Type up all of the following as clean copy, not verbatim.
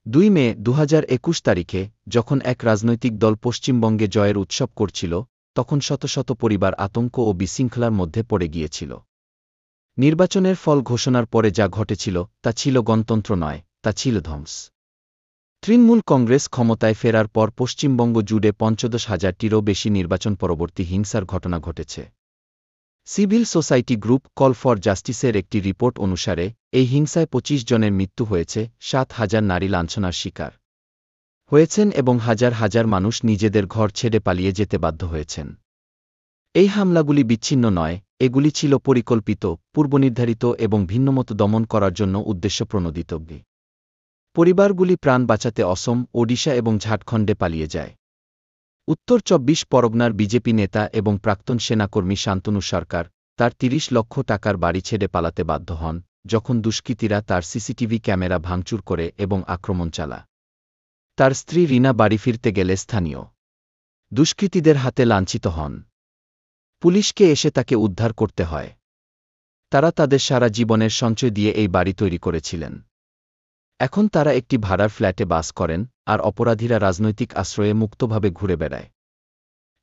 ২ মে ২০২১ তারিখে যখন এক রাজনৈতিক দল পশ্চিমবঙ্গে জয়ের উৎসব করছিল, তখন শত শত পরিবার আতঙ্ক ও বিশৃঙ্খলার মধ্যে পড়ে গিয়েছিল। নির্বাচনের ফল ঘোষণার পরে যা ঘটেছিল তা ছিল গণতন্ত্র নয়, তা ছিল ধ্বংস। তৃণমূল কংগ্রেস ক্ষমতায় ফেরার পর পশ্চিমবঙ্গ জুড়ে ১৫,০০০টিরও বেশি নির্বাচন পরবর্তী হিংসার ঘটনা ঘটেছে। Civil society group call for জাস্টিসের একটি রিপোর্ট অনুসারে এই হিংসায় ২৫ জনের মৃত্যু হয়েছে, ৭,০০০ নারী লাঞ্ছনার শিকার হয়েছেন এবং হাজার হাজার মানুষ নিজেদের ঘর ছেড়ে পালিয়ে যেতে বাধ্য হয়েছেন। এই হামলাগুলি বিচ্ছিন্ন নয়, এগুলি ছিল পরিকল্পিত, পূর্বনির্ধারিত এবং ভিন্নমত দমন করার জন্য উদ্দেশ্যপ্রণোদিত। পরিবারগুলি প্রাণ বাঁচাতে অসম, ওডিশা এবং ঝাড়খণ্ডে পালিয়ে যায়। উত্তর ২৪ পরগনার বিজেপি নেতা এবং প্রাক্তন সেনাকর্মী শান্তনু সরকার তার ৩০ লক্ষ টাকার বাড়ি ছেড়ে পালাতে বাধ্য হন যখন দুষ্কৃতীরা তার সিসিটিভি ক্যামেরা ভাঙচুর করে এবং আক্রমণ চালায়। তার স্ত্রী রিনা বাড়ি ফিরতে গেলে স্থানীয় দুষ্কৃতীদের হাতে লাঞ্ছিত হন। পুলিশকে এসে তাকে উদ্ধার করতে হয়। তারা তাদের সারা জীবনের সঞ্চয় দিয়ে এই বাড়ি তৈরি করেছিলেন। এখন তারা একটি ভাড়ার ফ্ল্যাটে বাস করেন, আর অপরাধীরা রাজনৈতিক আশ্রয়ে মুক্তভাবে ঘুরে বেড়ায়।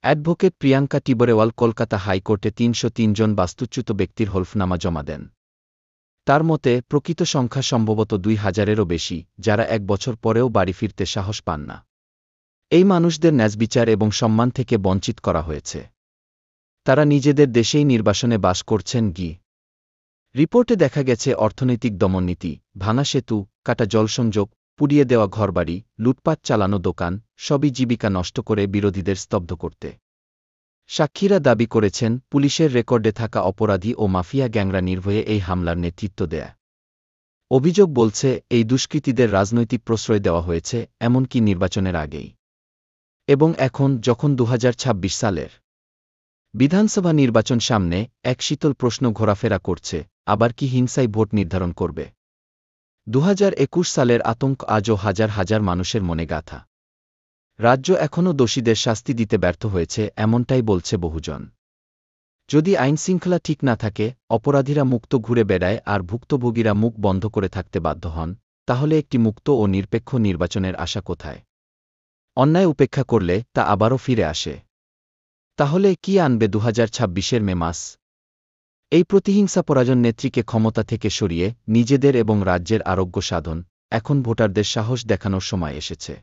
অ্যাডভোকেট প্রিয়াঙ্কা টিবরেওয়াল কলকাতা হাইকোর্টে ৩০৩ জন বাস্তুচ্যুত ব্যক্তির হলফনামা জমা দেন। তার মতে প্রকৃত সংখ্যা সম্ভবত ২,০০০-এরও বেশি, যারা ১ বছর পরেও বাড়ি ফিরতে সাহস পান না। এই মানুষদের ন্যায়বিচার এবং সম্মান থেকে বঞ্চিত করা হয়েছে। তারা নিজেদের দেশেই নির্বাসনে বাস করছেন। রিপোর্টে দেখা গেছে অর্থনৈতিক দমননীতি, ভাঙা সেতু, কাটা জলসংযোগ, পুড়িয়ে দেওয়া ঘরবাড়ি, লুটপাট চালানো দোকান সবই জীবিকা নষ্ট করে বিরোধীদের স্তব্ধ করতে। সাক্ষীরা দাবি করেছেন পুলিশের রেকর্ডে থাকা অপরাধী ও মাফিয়া গ্যাংরা নির্ভয়ে এই হামলার নেতৃত্ব দেয়। অভিযোগ বলছে এই দুষ্কৃতীদের রাজনৈতিক প্রশ্রয় দেওয়া হয়েছে, এমনকি নির্বাচনের আগেই। এবং এখন যখন ২০২৬ সালের বিধানসভা নির্বাচন সামনে, এক শীতল প্রশ্ন ঘোরাফেরা করছে, আবার কি হিংসাই ভোট নির্ধারণ করবে? ২০২১ সালের আতঙ্ক আজও হাজার হাজার মানুষের মনে গাঁথা। রাজ্য এখনও দোষীদের শাস্তি দিতে ব্যর্থ হয়েছে, এমনটাই বলছে বহুজন। যদি আইনশৃঙ্খলা ঠিক না থাকে, অপরাধীরা মুক্ত ঘুরে বেড়ায় আর ভুক্তভোগীরা মুখ বন্ধ করে থাকতে বাধ্য হন, তাহলে একটি মুক্ত ও নিরপেক্ষ নির্বাচনের আশা কোথায়? অন্যায় উপেক্ষা করলে তা আবারও ফিরে আসে। তাহলে কি আনবে ২০২৬-এর মে মাস? এই প্রতিহিংসাপরায়ণ নেত্রীকে ক্ষমতা থেকে সরিয়ে নিজেদের এবং রাজ্যের আরোগ্য সাধন, এখন ভোটারদের সাহস দেখানোর সময় এসেছে।